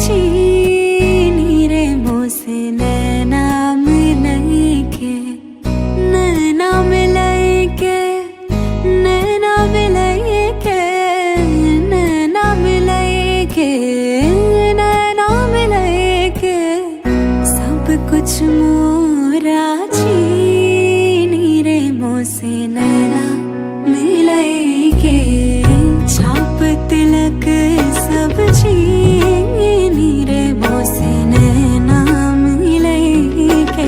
चीनी रे मोसे नैना मिलके नैना मिलके नैना मिलके नैना मिलके नैना मिलके सब कुछ मोरा चीनी रे मोसे नैना मिलके छाप तिलक सब चीनी रे मोसे नैना मिलके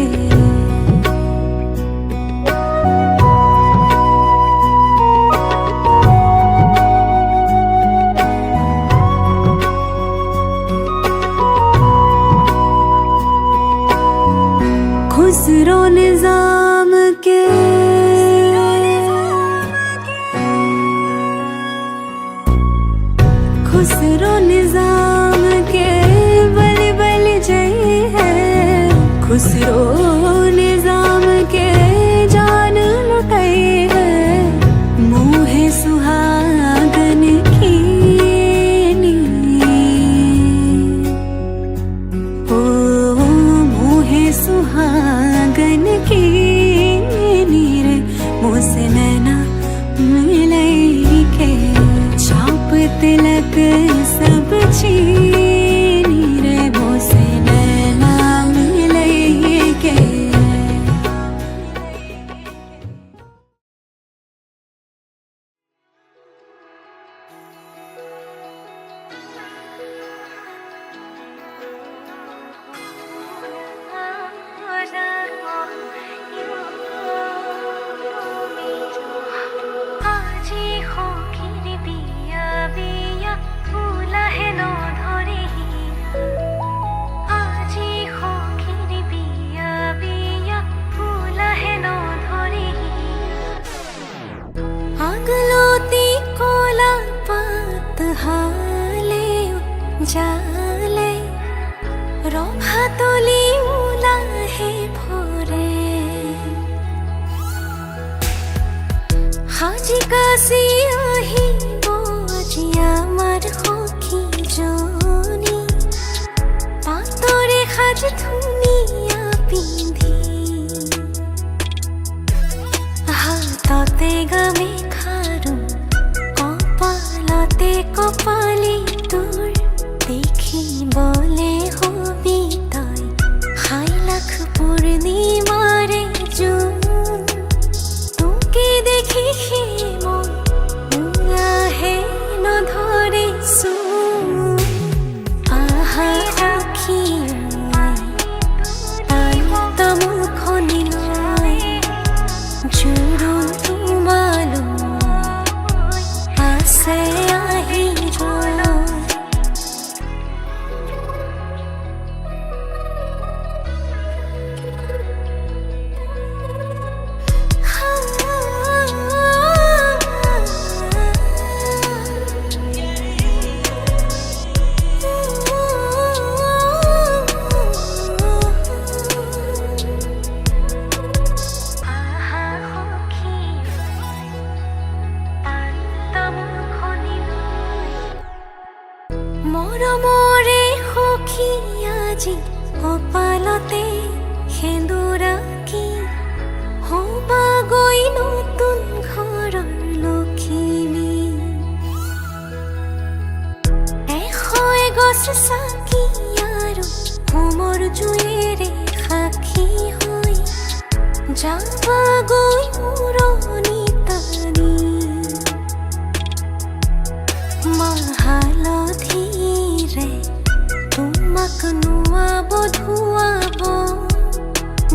खुसरो निजाम के खुसरो निजाम के बलि बलि जय है खुसरो निजाम के जान लुटाई है मोहे सुहागन की ओ मोहे सुहागन की नीरे मोसे नैना मिलके छाप तिलक सब चीनी रे मोसे नैना मिलके আগলতি কোলা পাত হালে জালে রভাতলি উলাহে ভরে হাজি কাশি আহিব আজি আমার সখী জনী পাতরে সাজ ধুনীয়া পিন্ধি হাততে গামে খাৰু কপালতে কপালি তোৰ দেখিবলে হবি তই হাই লাখ পূৰ্ণিমাৰে জোন তোকে দেখি মন আহে নধৰে চোন আহা সখী শান্ত মুখনি লৈ জোৰোণ তোমালৈ আছে আহিব মৰমৰে সখী আজি কপালতে সেন্দুৰা কি হবাগৈ নতুন ঘৰৰ লখিমী এশ এগছ চাকি আৰু হোমৰ জুইৰে সাক্ষী হৈ যাবাগৈ উৰণি টানি মাহালধিৰে তোমাক নুৱাব ধুৱাব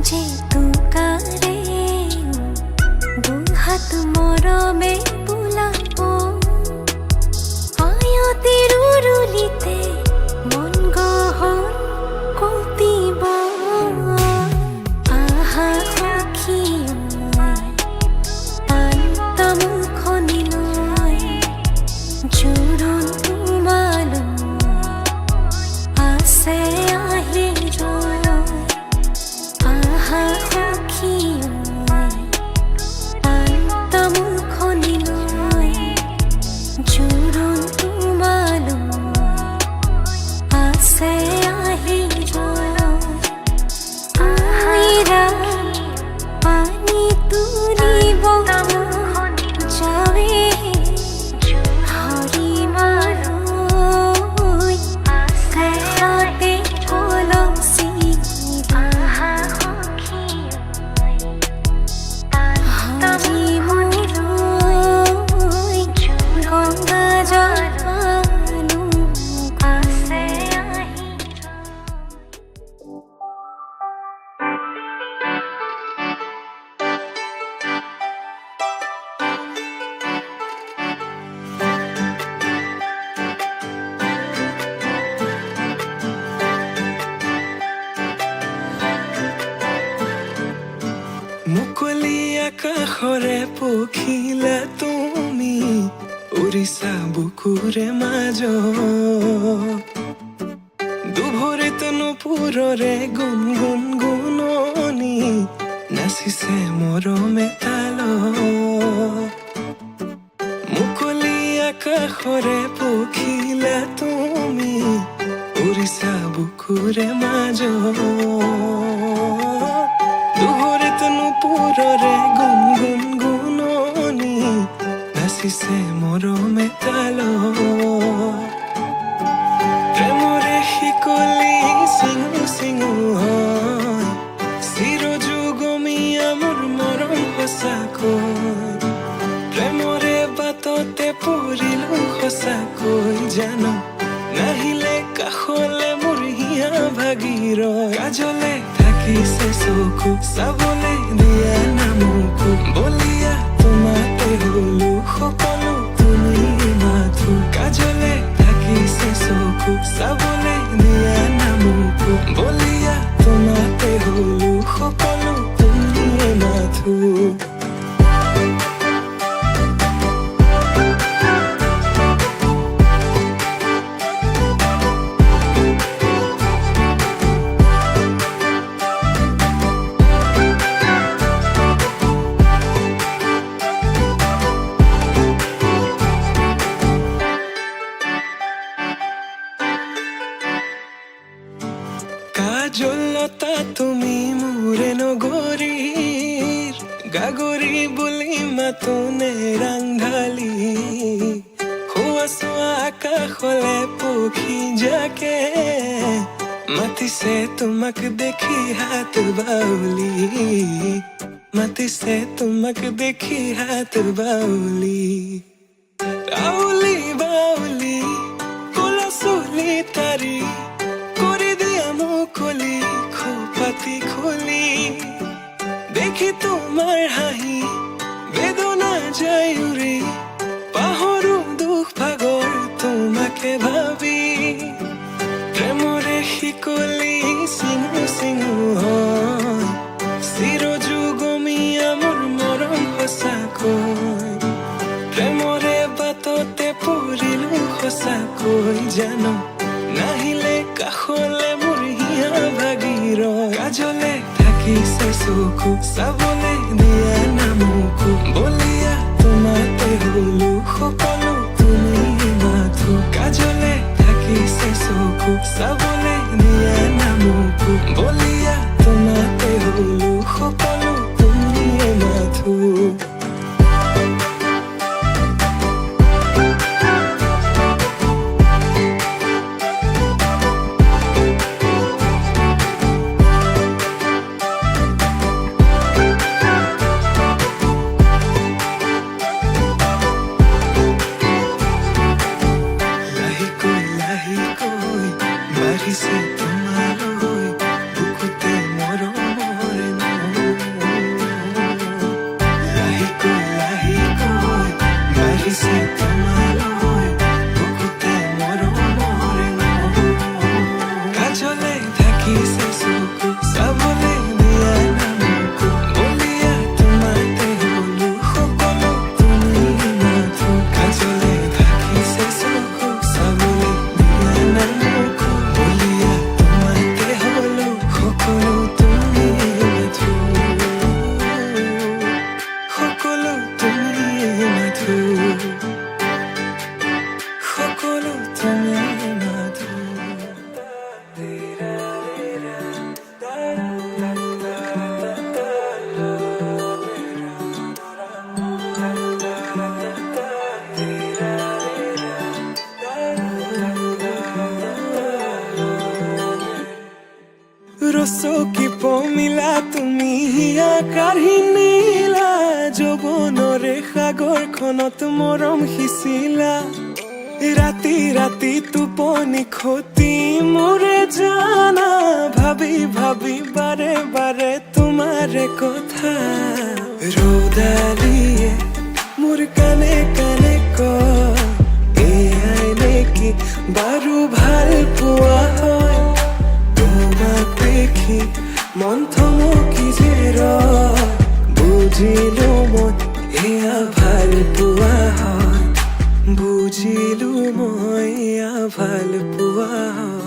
জেতুকাৰে দুহাত মৰমে বোলাব আয়তিৰ উৰুলিতে মন গহন কপিব আহা সখী শান্ত মুখনি লৈ জোৰোণ তোমালৈ আকাশৰে পখিলা তুমি উৰিছা বুকুৰে মাজত দুভৰিত নুপুৰৰে গুণ গুণ গুণনি নাচিছে মৰমে তালত মুকলি আকাশৰে পখিলা তুমি উৰিছা বুকুৰে মাজত দুভৰিত নুপুৰৰে গুণ গুণ গুণনি নাচিছে মৰমে তালত প্ৰেমৰে শিকলি চিঙু চিঙু হয় চিৰযুগমীয়া মোৰ মৰম সঁচাকৈ প্ৰেমৰে বাটতে পৰিলো সঁচাকৈ জানো নাহিলে কাষলে মোৰ হিয়া ভাগি ৰয় কাজলে থাকিছে চকু চাবলে দিয়া নামকো বলিয়া তোমাতে হলো সকলো তুমি মাথো কাজলে থাকিছে চকু চাবলে দিয়া নামকো বলিয়া তোমাতে হলো সকলো তুমি মাথো কাজলতা তুমি মোৰে নগৰীৰ গাগৰি বুলি মাতোনে ৰাংঢালি হোৱা চোৱা আকাশলে পক্ষী যাকে মাতিছে তোমাক দেখি হাত বাউলি মাতিছে তোমাক দেখি হাত বাউলি আউলি বাউলি কোলা চুলি তাৰি মুকলি খোপাতি খুলি দেখি তোমাৰ হাঁহি বেদনা যায় উৰি পাহৰো দুখ ভাগৰ তোমাকে ভাবি প্ৰেমৰে শিকলি চিঙু চিঙু হয় চিৰযুগমীয়া মোৰ মৰম সঁচাকৈ প্ৰেমৰে বাটতে পৰিলো সঁচাকৈ জানো নাহিলে কাষলে মোৰ হিয়া ভাগি ৰয় কাজলে থাকিছে চকু চাবলে দিয়া নামকো বলিয়া তোমাতে হলো সকলো তুমি মাথো কাজলে থাকিছে চকু চাবলে দিয়া নামকো বলিয়া তোমাতে হলো সকলো তুমি মাথো বাঢ়িছে তোমালৈ বুকুতে মৰমৰে লাহেকৈ লাহেকৈ বাঢ়িছে তোমালৈ বুকুতে মৰমৰে কাজলে থাকিছে চকু চাবলে দিয়া নামকো বলিয়া তোমাতে হলো সকলো তুমি মাথো কাজলে থাকিছে চকু চাবলে দিয়া নামকো ৰচকি পমিলা তুমি হিয়া কাঢ়ি নিলা যৌৱনৰে সাগৰখনত মৰম সিঁচিলা ৰাতি ৰাতি টোপনি খতি মোৰে জানা ভাবি ভাবি বাৰে বাৰে তোমাৰে কথা ৰ'দালিয়ে মোৰ কানে কানে কয় এয়াই নেকি বাৰু ভাল পোৱা হয় তোমাক দেখি মন থমকি যে ৰয় বুজিলো মই এয়া ভাল পোৱা হয়, বুজিলো মই এয়া ভাল পোৱা হয়।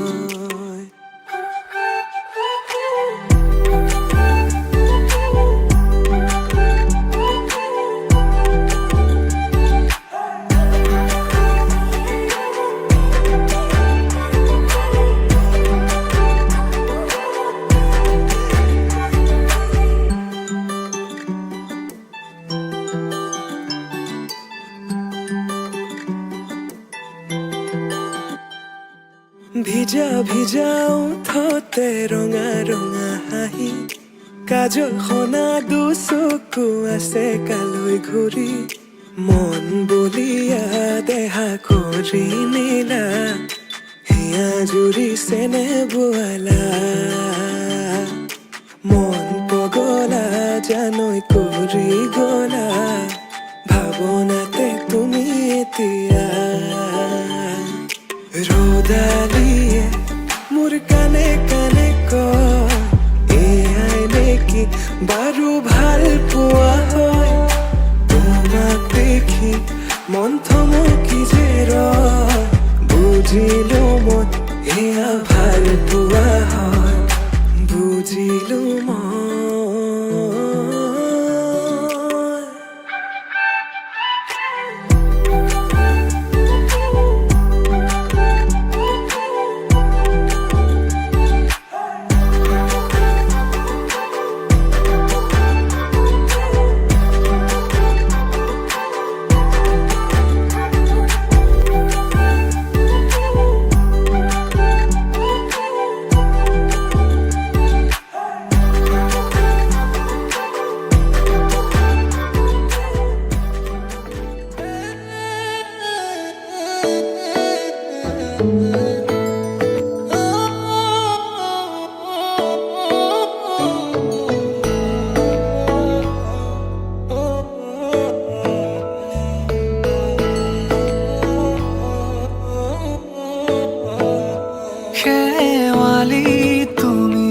ভিজা ভিজা ওঠতে ৰঙা ৰঙা হাঁহি, কাজল সনা দুচকু আছে কালৈ ঘূৰি, মন বলিয়া দেহা কৰি নিলা, হিয়া জুৰিছেনে বোৱালা, মন পগলা জানৈ কৰি গলা, ভাৱনাতে তুমি এতিয়া। ৰ'দালিয়ে মোৰ কানে কানে কয়, এয়াই নেকি বাৰু ভাল পোৱা হয়, তোমাক দেখি মন থমকি যে ৰয়, বুজিলো মই এয়া ভাল পোৱা হয়, বুজিলো মই। শেৱালি তুমি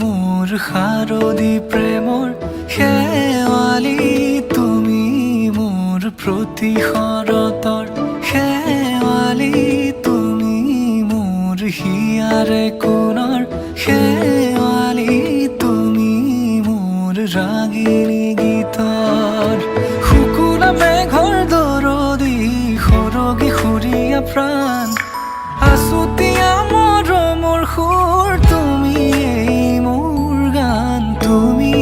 মোৰ শাৰদী প্ৰেমৰ, শেৱালি তুমি মোৰ প্ৰতি শৰতৰ, শেৱালি তুমি মোৰ হিয়াৰে কোণৰ, শেৱালি তুমি মোৰ ৰাগিনী গীতৰ, শুকুলা মেঘৰ দৰদি সৰগী সুৰীয়া প্ৰাণ, আছুতীয়া মৰমৰ সুৰ তুমি এই মোৰ গান, তুমি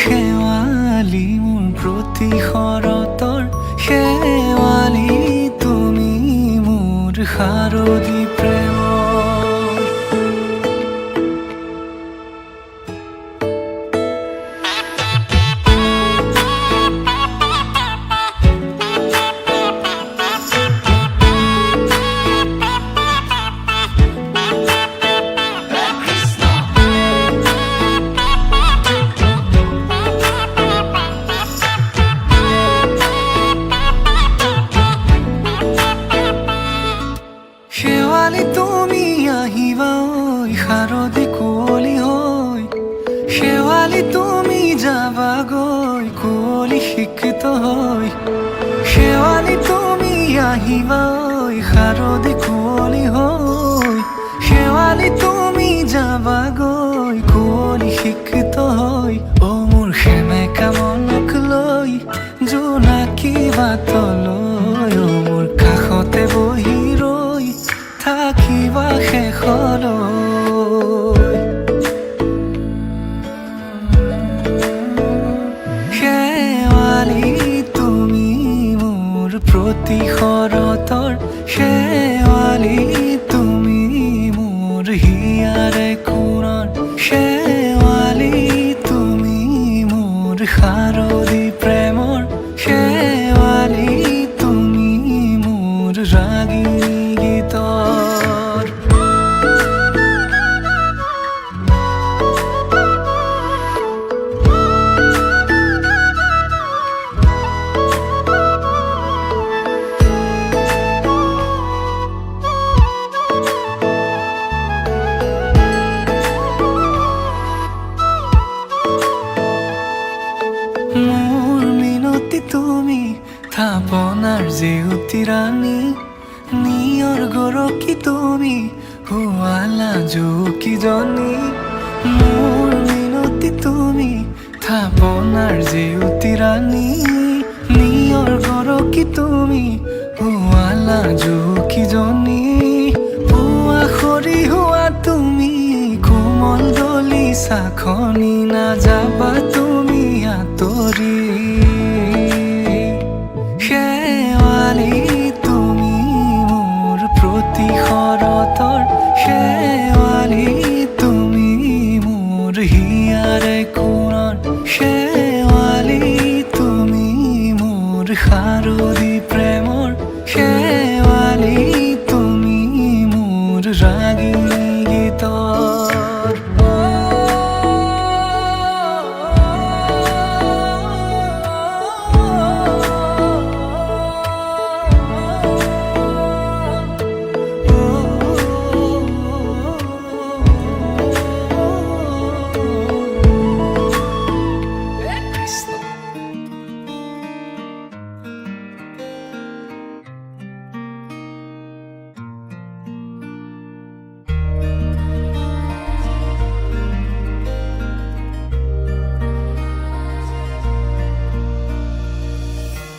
শেৱালি মোৰ প্ৰতি শৰতৰ, শেৱালি তুমি মোৰ শাৰদী প্ৰেমৰ। শেৱালি তুমি আহিবা ঐ শাৰদী কুঁৱলী হৈ, শেৱালি তুমি যাবাগৈ কুঁৱলী শিক্ষিত হৈ, শেৱালি তুমি আহিবা ঐ শাৰদী কুঁৱলী হৈ, শেৱালি তুমি যাবাগৈ কুঁৱলী শিক্ষিত হৈ, অ মোৰ সেমেকা মনক লৈ জোনাকী বাটলৈ, অ মোৰ কাষতে বহি ৰৈ থাকিবা শেষলৈ। শেৱালি তুমি মোৰ প্ৰতি শৰতৰ, শেৱালি তুমি মোৰ হিয়াৰে কোণৰ, শেৱালি তুমি মোৰ শাৰদী প্ৰেমৰ, শেৱালি তুমি মোৰ ৰাগিনী গীতৰ। ৰাণী নিয়ৰ গৰকী তুমি শুৱালা জুকিজনী মোৰ মিনতি তুমি থাপনাৰ জেউতি ৰাণী নিয়ৰ গৰকী তুমি শুৱালা জুকিজনী পুৱা খৰি হোৱা তুমি কোমল দলি চাখনি নাযাবা তুমি আঁতৰি শেৱালি তুমি মোৰ প্ৰতি শৰতৰ শেৱালি তুমি মোৰ হিয়াৰে কোণৰ শেৱালি তুমি মোৰ শাৰদী প্ৰেমৰ শেৱালি তুমি মোৰ ৰাগিনী গীতৰ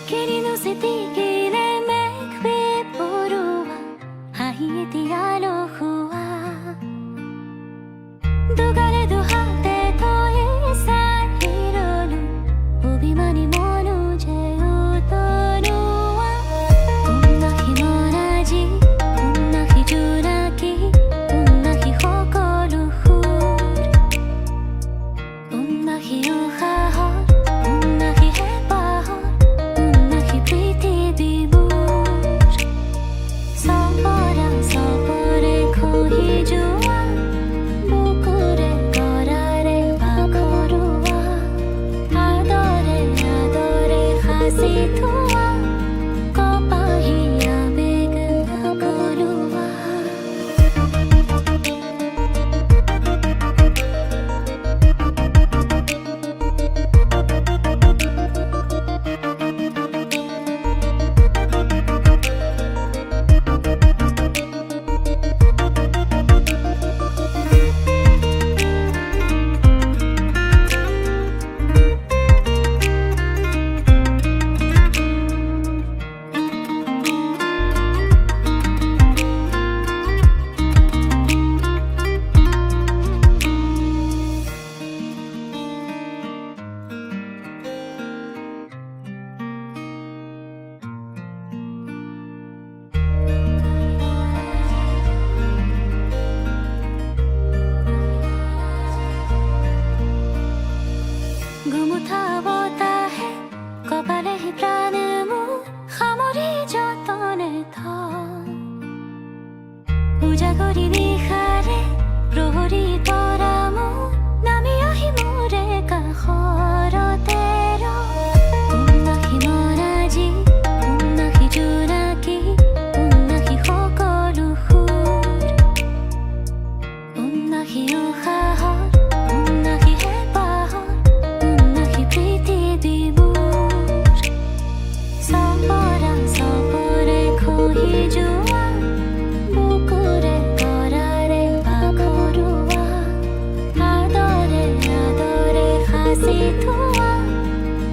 Querido se te quiere me kwe porua Hai ti alo hua Dugare du hate to esa hirolu Ubimani monu je utorua Unna hi moraji Unna hi juraki Unna hi hokoru hur Unna hi uhahor Unna hi hepahor সপরে খহি যোৱা বুকুৰে কৰাৰে বাখৰুৱা আদৰে আদৰে সাঁচি থোৱা কপাহীয়া বেগ সকলোৱা গুমুঠা বতাহে কপালে হি প্ৰাণ মোৰ সামৰি যতনে উজাগৰি নিশাৰে প্ৰহৰী তৰা মোৰ নামি আহি মোৰে কাষৰতে উন্নাহি মৰাজি উন্নাহি জোনাকী উন্নাহি সকলো সুৰ উন্নাহি উশাহৰ উন্নাহি হেঁপাহৰ উন্নাহি পৃথিৱীবোৰ সপৰে খহি যোৱা বুকুৰে কৰাৰে বাখৰুৱা আদৰে আদৰে সাঁচি থোৱা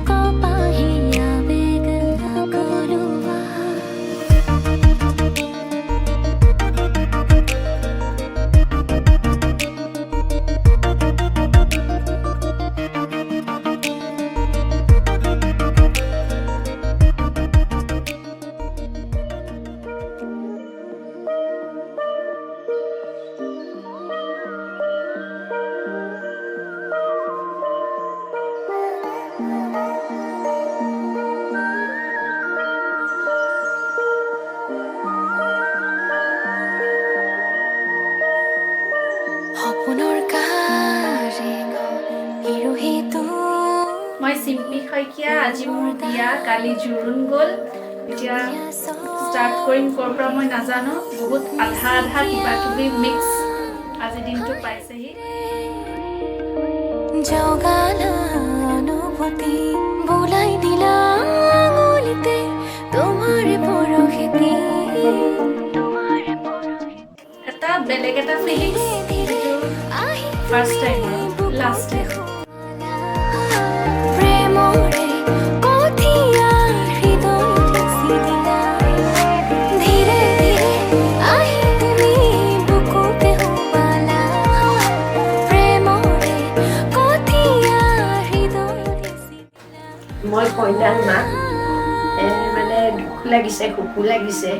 কপাহীয়া বেগ সকলোৱা সপোনৰ মই চিম্পী শইকীয়া আজি মোৰ বিয়া কালি জোৰোণ গ'ল এতিয়া ষ্টাৰ্ট কৰিম ক'ৰ পৰা মই নাজানো বহুত আধা আধা কিবা কিবি মিক্স আজি দিনটো পাইছেহি জগালা অনুভূতি বুলাই দিলা আঙুলিতে তোমাৰ পৰশে বেলেগ এটা feelings first time last time প্ৰেমৰে কঠিয়া হৃদয় ঠেছি দিলা ধীৰে ধীৰে আহি তুমি বুকুতে সোমালা প্ৰেমৰে কঠিয়া হৃদয় ঠেছি মই কইনাৰ মাক মানে দুখ লাগিছে সুখো লাগিছে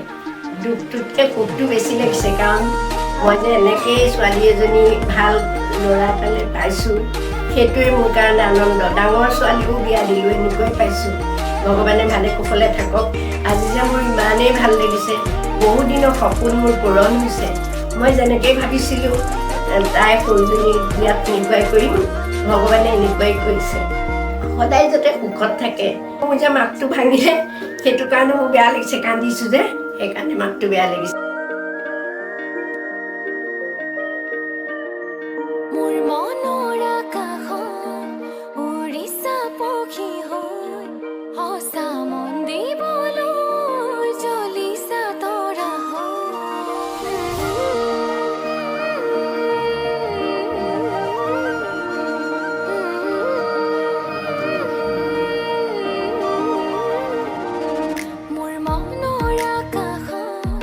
দুখটোতকৈ সুখটো বেছি লাগিছে কাৰণ মই যে এনেকেই ছোৱালী এজনী ভাল ল'ৰা এটালৈ পাইছোঁ সেইটোৱে মোৰ কাৰণে আনন্দ ডাঙৰ ছোৱালীও বিয়া দিলোঁ এনেকৈ পাইছোঁ ভগৱানে ভালে কুশলে থাকক আজি যে মোৰ ইমানেই ভাল লাগিছে বহুদিনৰ সপোন মোৰ পূৰণ হৈছে মই যেনেকৈ ভাবিছিলোঁ তাই সৰুজনী বিয়াত এনেকুৱাই কৰিম ভগৱানে এনেকুৱাই কৰিছে সদায় যাতে সুখত থাকে মোৰ যে মাতটো ভাঙিলে সেইটো কাৰণে মোৰ বেয়া লাগিছে কান্দিছোঁ যে সেইকাৰণে মাতটো বেয়া লাগিছে মোৰ মনৰ আকাশত উৰিছা পক্ষী হৈ সঁচা মন দিবলৈ জ্বলিছা তৰা মোৰ মনৰ আকাশত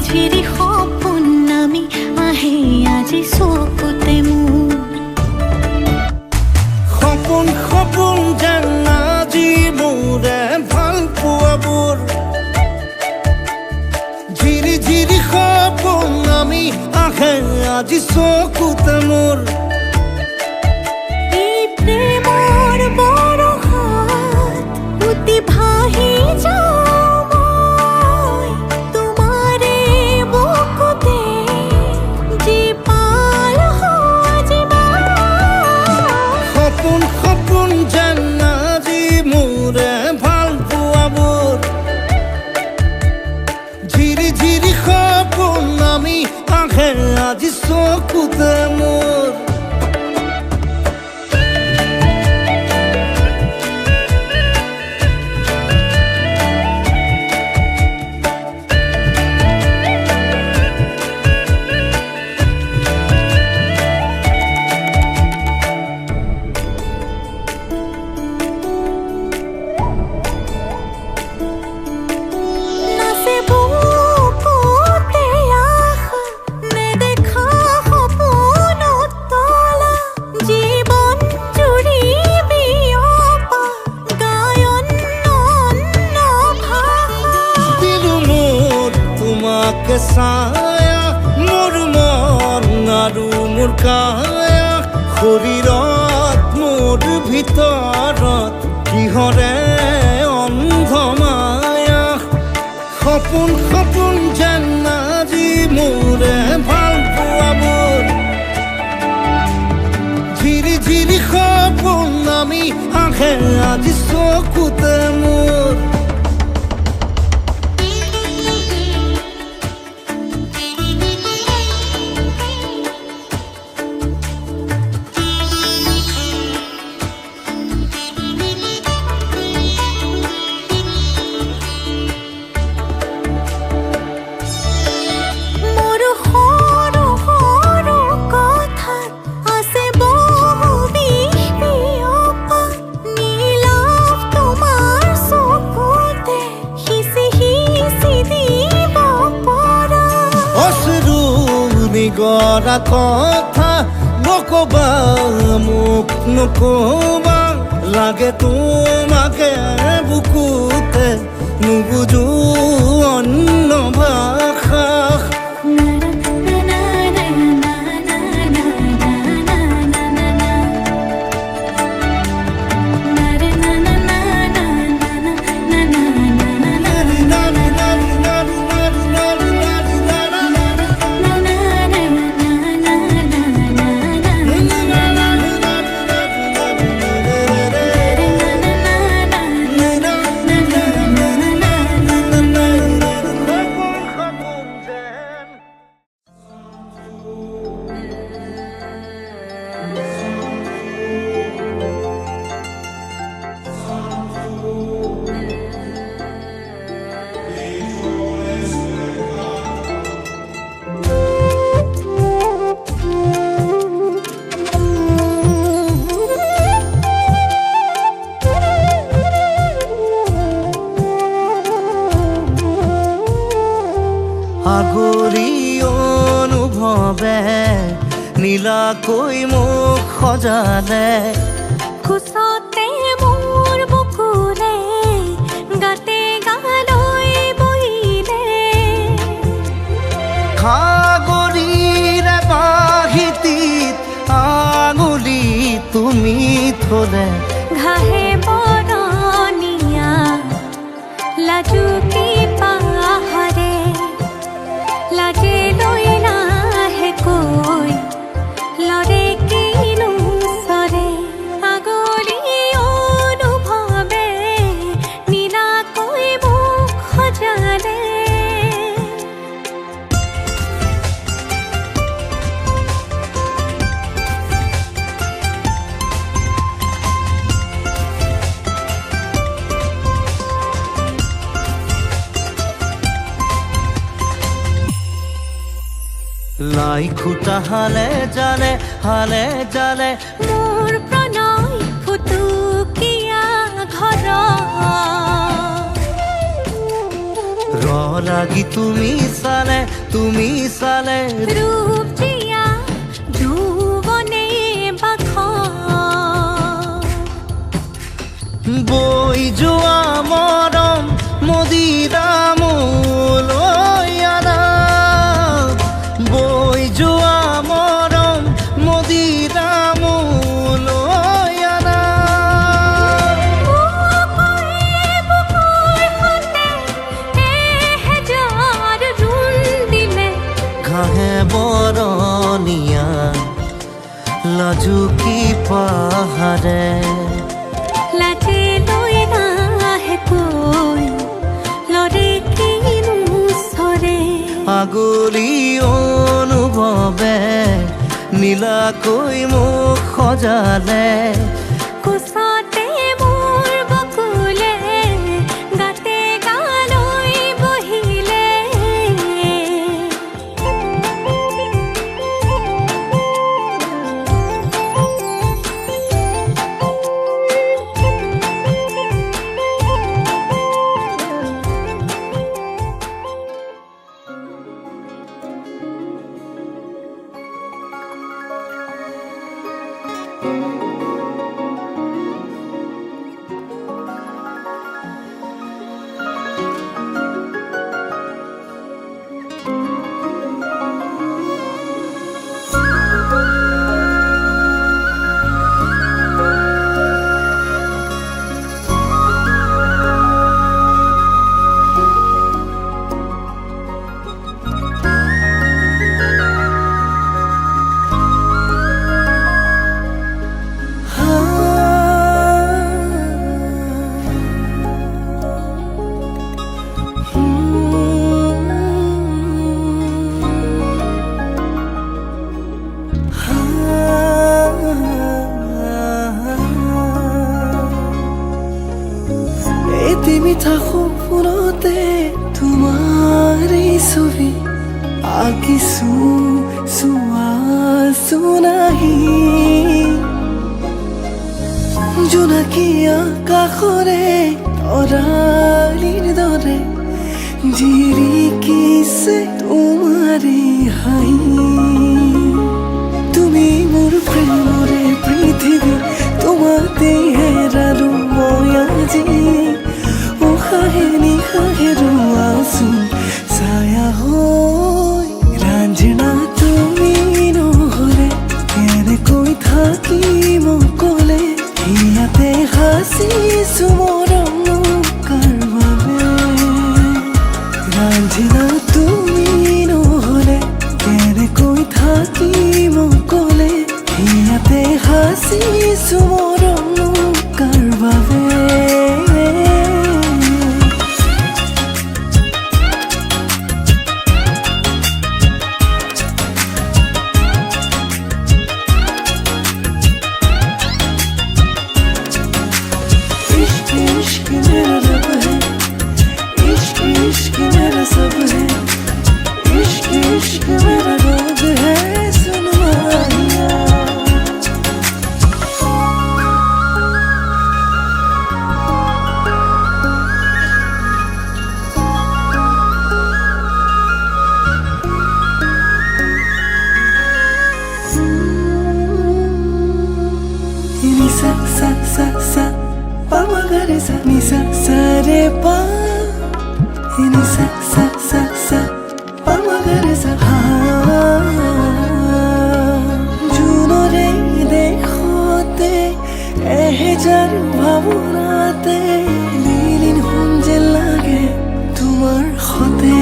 ঝিৰি সপোন নামি আহে আজি চকুতে মোৰ সপোন সপোন যেন আজি মোৰে ভাল পোৱাবোৰ ঝিৰি ঝিৰি সপোন নামি আহে আজি চকুতে মোৰ এই প্ৰেমৰ বৰষাত উটি ভাহি যাওঁ মই তোমাৰে বুকুতে জীপাল সজীৱা সপোন সপোন যেন আজি মোৰে ভাল পোৱাবোৰ ঝিৰি ঝিৰি সপোন নামি আহে আজি চকুতে মোৰ নাচে বুকুতে আশা নেদেখা সপোনত তলা জীৱন জুৰি বিয়পা গায়ন অন্য ভাষা দিলো মোৰ তোমাকে ছায়া মোৰ মন আৰু মোৰ কায়া শৰীৰত মোৰ ভিতৰত কিহৰে অন্ধ মায়া সপোন সপোন যেন আজি মোৰে ভাল পোৱাবোৰ ঝিৰি ঝিৰি সপোন নামি আহে আজি চকুতে মোৰ মোৰ সৰু সৰু কথাত আছে বহু বিষ বিয়পা নীলাভ তোমাৰ চকুতে সিঁচি সিঁচি দিব পৰা অশ্ৰু নিগৰা কথা নকবা মোক নকবা লাগে তোমাকে বুকুতে নুবুজো অন্য ভাষা আগৰি অনুভৱে নীলাকৈ মোক সজালে কোচতে মোৰ বুকুৰে গাতে গালৈ বহিলে সাগৰীৰে বাহিতিত আঙুলি তুমি থলে ঘাহে বৰণীয়া লাজুকী পাহাৰে লাজে লৈ লাহেকৈ লৰে কিনো চৰে আগলি অনুভৱে নীলাকৈ মোক সজালে লাই খুটা হালে জালে মোৰ প্ৰণয় ফুটুকীয়া ঘৰ ৰলা লাগি তুমি চালে ৰূপ দিয়া যৌৱনে বাখ বৈ যোৱা মৰম মদিৰামলৈ আনা বৈ যোৱা মৰম মদিৰামলৈ আনা ঘাঁহে বৰণীয়া লাজুকী পাহাৰে লাজে লৈ নাহে কৈ লৰে কিনো চৰে আগলি অনুভৱে নীলাকৈ মোক সজালে কোচতে মোৰ বকুলে গাতে গালৈ বহিলে এটি মিঠা সপোনতে তোমাৰ এই ছবি আঁকিছো চোৱাছো নাহি জোনাকী আকাশৰে তৰালিৰ দৰে জিৰিকিছে তোমাৰে হাঁহি তুমি মোৰ প্ৰেমৰে পৃথিৱী তোমাতে হেৰালো মই আজি উশাহে নিশাহে ৰোৱাচোন ছায়া হৈ ৰাঞ্জনা তুমি নহ'লে কেনেকৈ থাকিম অকলে ইয়াতে সাঁচিছো মৰম কাৰ বাবে ৰাঞ্জনা তুমি নহ'লে কেনেকৈ থাকিম অকলে ইয়াতে সাঁচিছো মৰম কাৰ বাবে इश्क मेरा रब है इश्क इश्क मेरा सब है इश्क इश्क मेरा रोग है सुन माहिया ni sa sa sa sa pa ma ga re sa ni sa sa re pa ni sa sa sa sa pa ma ga re sa ha juno re dekhote ehejar bhabonate lilin honje lage tumar khote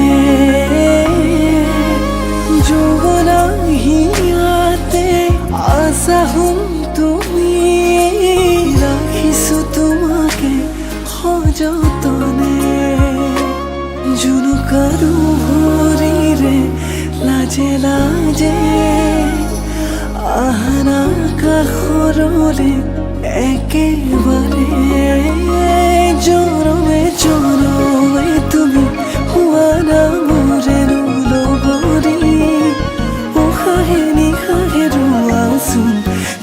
jogona hiate asa hum তুমি রাখিছো তোমাকে সযতনে জুনুকাৰু ভৰিৰে লাজে লাজে আহানা কাষৰলে একেবাৰে জনমে জনমে তুমি হোৱা না মোৰে লগৰী উশাহে নিশাহে ৰোৱাচোন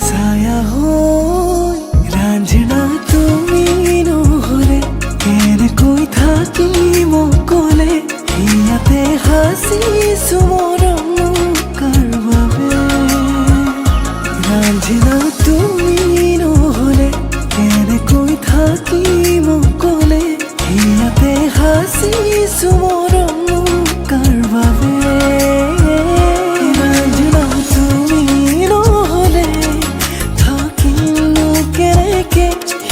ছায়া হৈ ৰাঞ্জনা তুমি নহ'লে কেনেকৈ থাকিম অকলে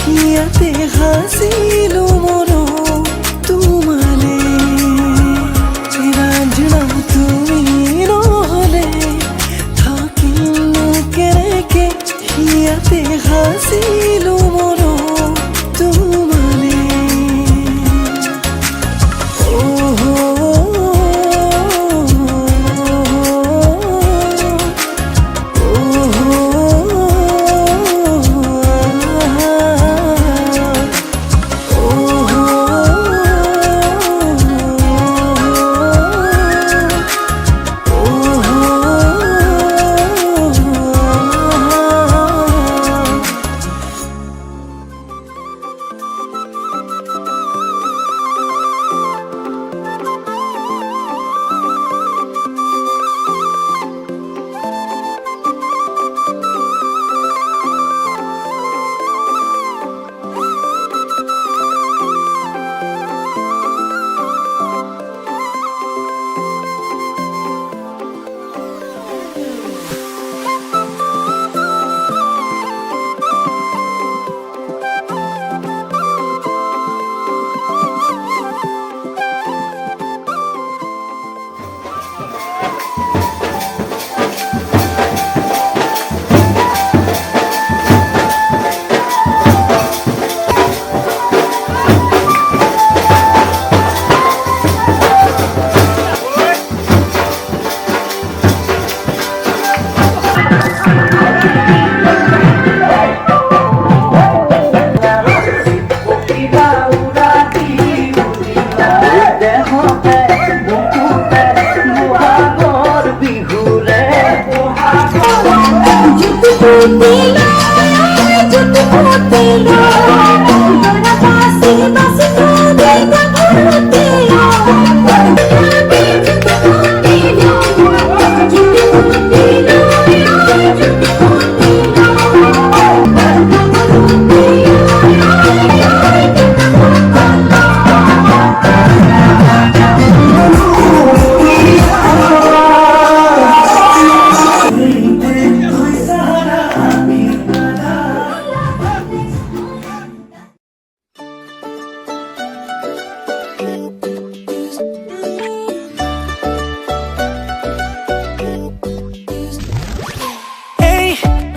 ইয়াতে সাজিলো মৰম তোমালে চিৰাঞ্জনাম তুমি নহ'লে থাকিমনো কেনেকে ইয়াতে সাজিলো মৰম তোমালে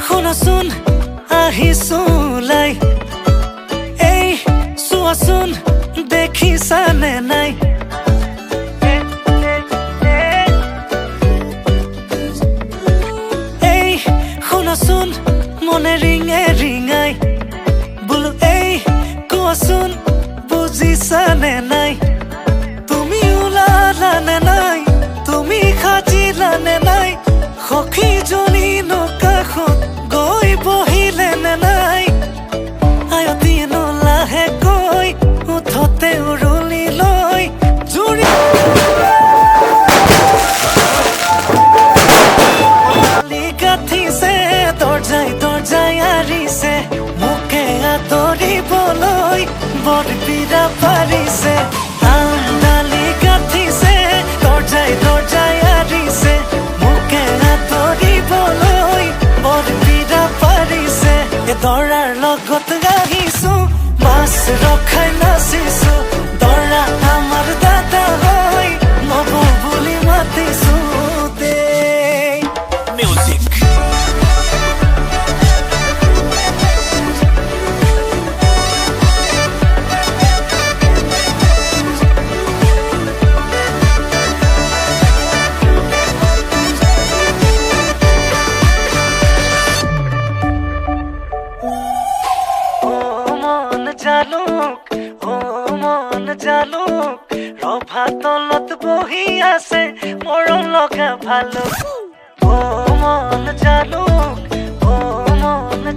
শুনাচোন আহিছোলাই এই চোৱাচোন দেখিছানে নাই এই শুনাচোন মনে ৰিঙে ৰিঙাই বোলো এই কোৱাচোন বুজিছানে নাই তুমি ওলালানে নাই তুমি সাজিলানে নাই সখীজনী নকাষত গৈ বহিলে নে নাই আয়তি লাহেকৈ উঠতে উৰুলি লৈ জুৰি গাঠিছে দৰ্জাই দৰ্জাই আৰিছে মোকে আদৰিবলৈ বৰ পীড়া পাৰিছে আমদালি গাঠিছে দৰ্জাই দৰ্জাই আৰিছে মোকে আদৰিবলৈ বৰ পীড়া পাৰিছে দৰাৰ লগত আহিছো মাছ ৰখাই নাচিছো দৰা আমাৰ দাদা হয় নব বুলি মাতিছো দেই মিউজিক জালুক ৰভা তলত বহি আছে মৰম লগা ভালুক ও মন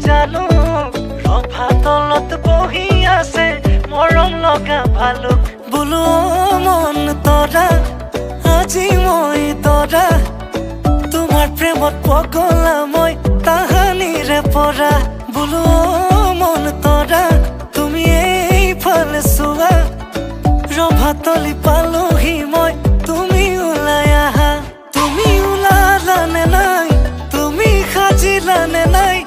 জালুক ৰভা তলত বহি আছে মৰম লগা ভালুক বোলো মন তৰা আজি মই তৰা তোমাৰ প্ৰেমত পগলা মই তাহানিৰে পৰা বোলো মন তৰা তুমি এইফালে চোৱা ৰভাতলি পালোহি মই তুমি ওলাই আহা তুমি ওলালানে নাই তুমি সাজিলানে নাই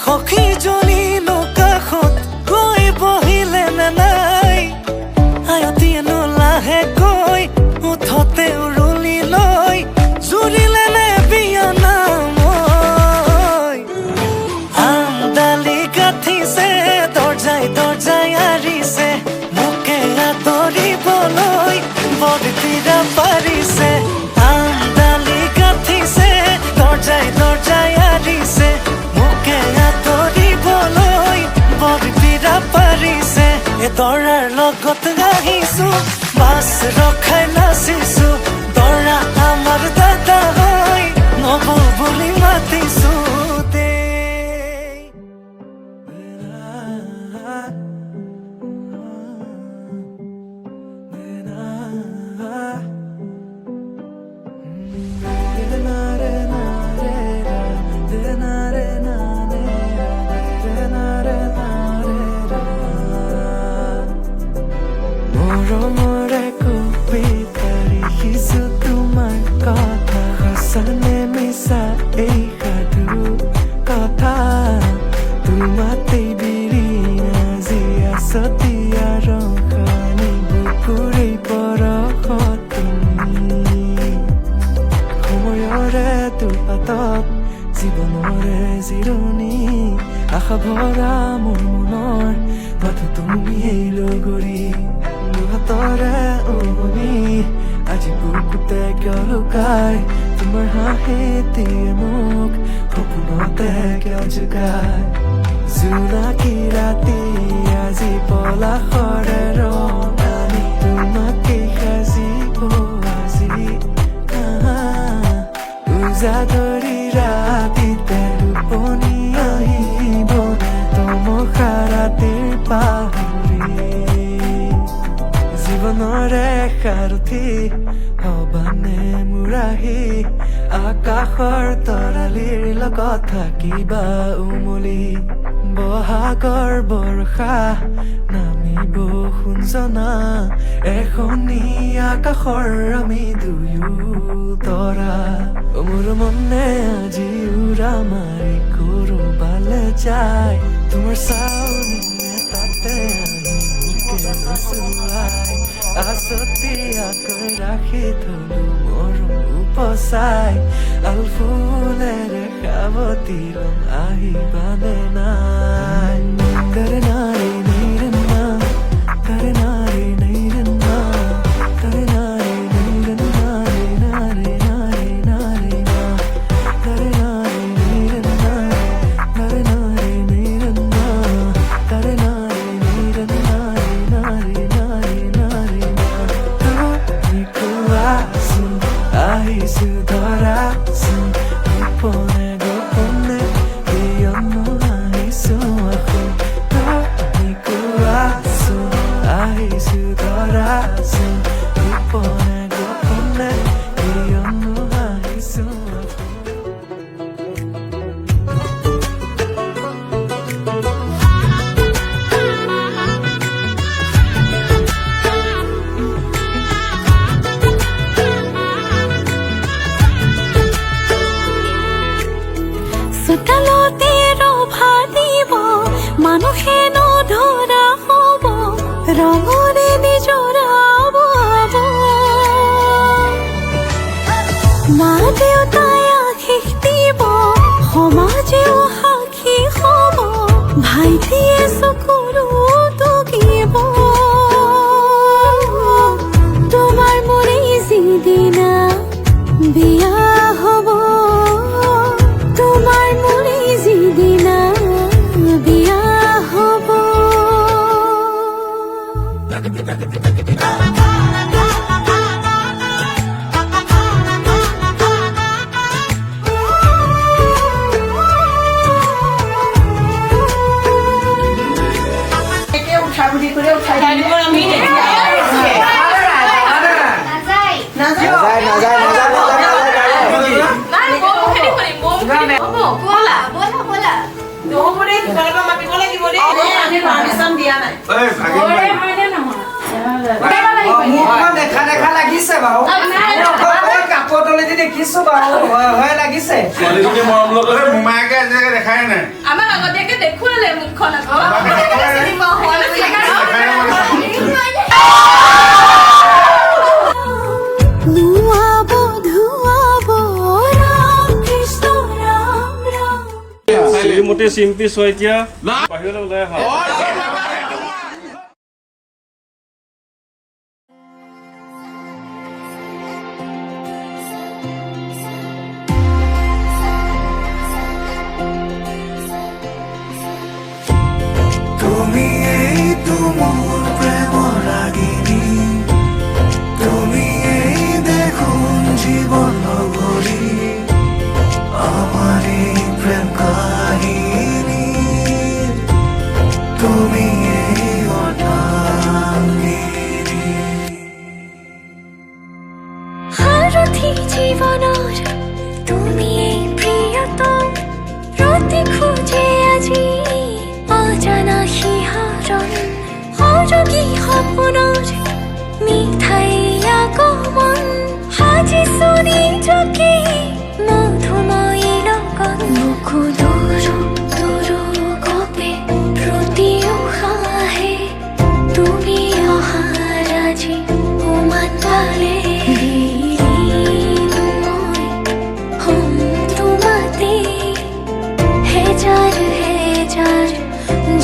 সখীজনী নকাষত গৈ বৰতীৰা পাৰিছে আমদালি গাঁঠিছে দৰ্জাই দৰ্জাই আৰিছে মোকে আদৰিবলৈ বৰতীৰা পাৰিছে এই দৰাৰ লগত আহিছো বাছ ৰখাই নাচিছো দৰা আমাৰ দাদা হয় নব বুলি মাতিছো মৰমৰে কবিতাৰি শিশু তোমাৰ কথা সঁচানে মিছা এই সাধু কথা তোমাতেই বিৰি আজি আছতীয়া ৰংখানি বুকুৰেই পৰশ তুমি সময়ৰে দুপাতত জীৱনৰে জিৰণি আশা ভৰা মোৰ মনৰ মাথো তুমিয়েই লগৰী দুহাতৰে উমনি আজি বুকুতে কিয় লুকাই তোমাৰ হাঁহিটিয়ে মোক সপোনতে কিয় জোগাই জোনাকী ৰাতি আজি পলাশৰে ৰং আনি তোমাকেই সাজিব আজি উজাগৰি ৰাতিতে টোপনি আহিব তমসা ৰাতিৰ পাহৰি জীৱনৰে সাৰথি হবানে মুৰাহি আকাশৰ তৰালিৰ লগত থাকিবা উমলি বহাগৰ বৰ্ষা নামিব শুনজনা এখনি আকাশৰ আমি দুয়ো তৰা মোৰ মনে আজি উৰা মাৰি কৰবালে যায় তোমাৰ চাউনি তাতে আছতীয়াকৈ ৰাখি থলো মৰম উপচাই আলফুলেৰে খাবতি ৰং আহিবানে নাই তাৰে নাৰী নেইৰেনা তাৰে নাৰী নেইৰেনা তাৰে নাৰী নেইৰেনা নাৰী নাৰী নাৰী না তাৰে নাৰী নেইৰেনা তাৰে নাৰী নেইৰেনা তাৰে নাৰী নেইৰেনা নাৰী নাৰী নাৰী তুমি কোৱাচোন আহিছো ধৰাচোন গোপনে গোপনে কিয়নো আহিছো আকৌ তুমি কোৱাচোন আহিছো ধৰাচোন গোপনে গোপনে কিয়নো আহিছো আকৌ চোতালতে ৰভা দিব মানুহে নধৰা হ'ব ৰঙৰে নিজৰাব মা দেউতাই আশীষ দিব সমাজেও সাক্ষী হ'ব ভাইটিয়ে চকুৰো টুকিব তোমাৰ মোৰে যিদিনা বিয়া হ'ব তোমাৰ মোৰে যিদিনা বিয়া হ'ব দেখা দেখা লাগিছে বাৰু কাপোৰ তলেদি দেখিছো বাৰু ভয় লাগিছে ছোৱালীজনী মৰম লগতে মোমায়েকে আজিলৈকে দেখাই নাই আমাৰ আগতীয়াকে দেখুৱালে মুখখন ধুৱাব ধুৱাব ৰাম কৃষ্ণ ৰাম ৰাম শ্ৰীমতী চিম্পী শইকীয়া বাহিৰলৈ ওলাই আহা তুমি এই তুমুর প্রেম রাগিনী তুমি এই দেখুন জীবন নগরী আমার এই প্রেম কাহিনী তুমি এই অনাঙ্গিনী সারথি জীবনৰ তুমি এই প্ৰিয়তম ৰাতি খোজে আজি অজানা শিহৰণ সৰগী সপোনৰ মিঠাই আগমন সাজিছো নিজকে মধুময়ী লগন বুকু দূৰ দূৰ গপে প্ৰতি উশাহে তুমি অহাৰ আজি উমান পালে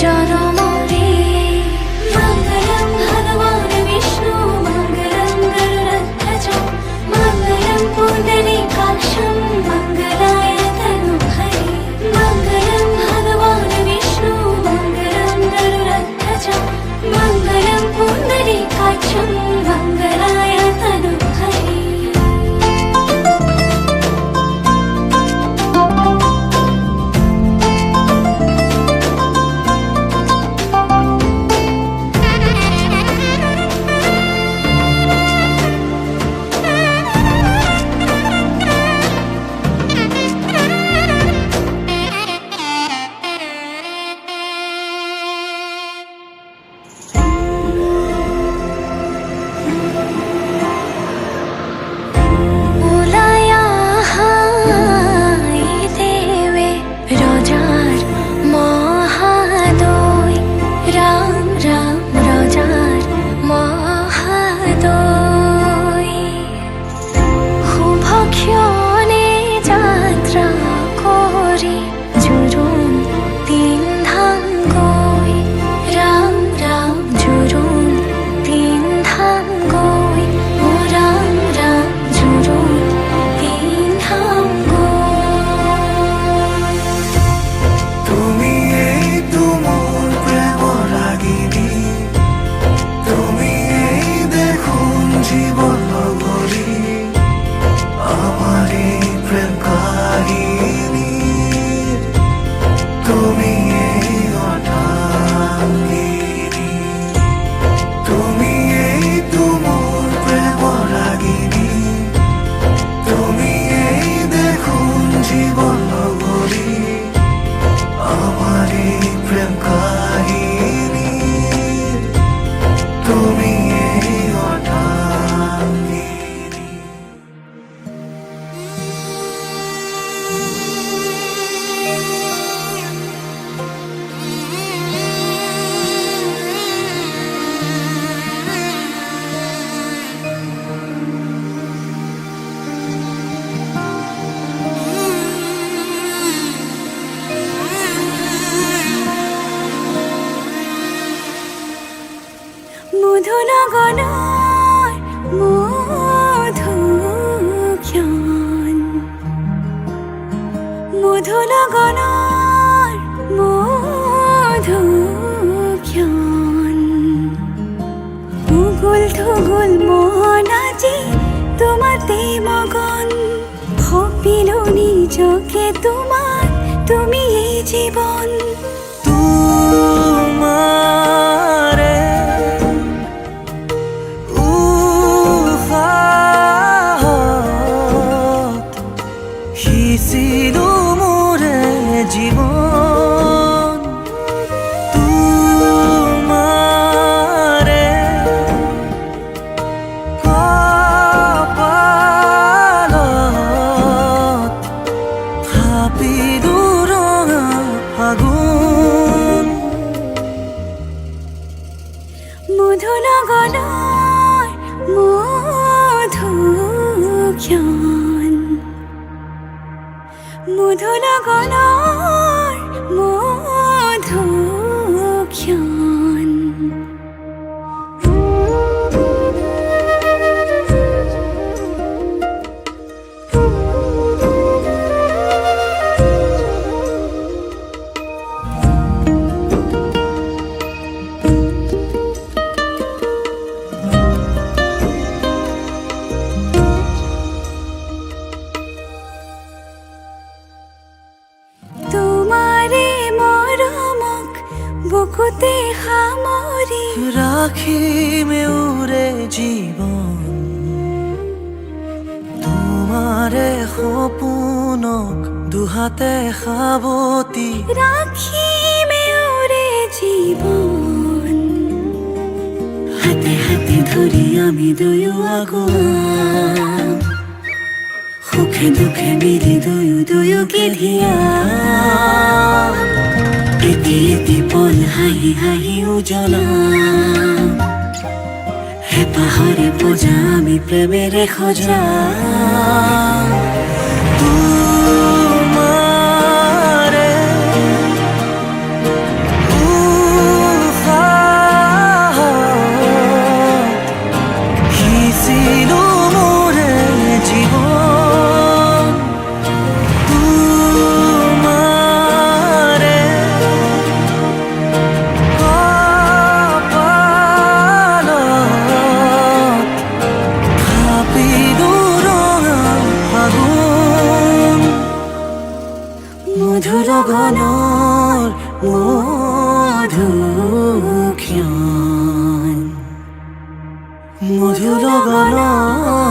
জনমরে মঙ্গলম ভগবান বিষ্ণু মঙ্গলম গরুড়ধ্বজ মঙ্গলম পুণ্ডরীকাক্ষম মঙ্গলায় তনুহরি মঙ্গলম ভগবান বিষ্ণু মঙ্গলম গরুড়ধ্বজ মঙ্গলম পুণ্ডরীকাক্ষম মঙ্গলায় তনুহরি মধুনগনৰ মধুক্ষণ মধুনগনৰ মধুক্ষণ উগুল থুগুল মন আজি তোমাতে মগন ভাবিলো নিজকে তোমাৰ তুমি এই জীবন তোমাৰে উহাত সিঁচিলো মোৰে জীৱন তোমাৰে কপালত থাপিলো ৰঙা ফাগুন মধুনগনৰ মধুক্ষণ মধুনগনৰ মধুক্ষণ চকুতে সামৰি ৰাখিমে উৰে জীৱন তোমাৰে সপোনক দুহাতে সাৱতি ৰাখিমে উৰে জীৱন হাতে হাতে ধৰি আমি দুয়ো আগুৱাম সুখে দুখে মিলি দুয়োকে ধিয়াম এটি এটি পল হাঁহি হাঁহি উজ্বলাম হেঁপাহৰে পূজা আমি প্ৰেমেৰে সজাম তোমাৰে উশাহত সিঁচিলো মোৰে জীৱন তোমাৰে কপালত থাপিলো ৰঙা ফাগুন মধুৰ গণৰ মধুক্ষণ মধুৰ গণৰ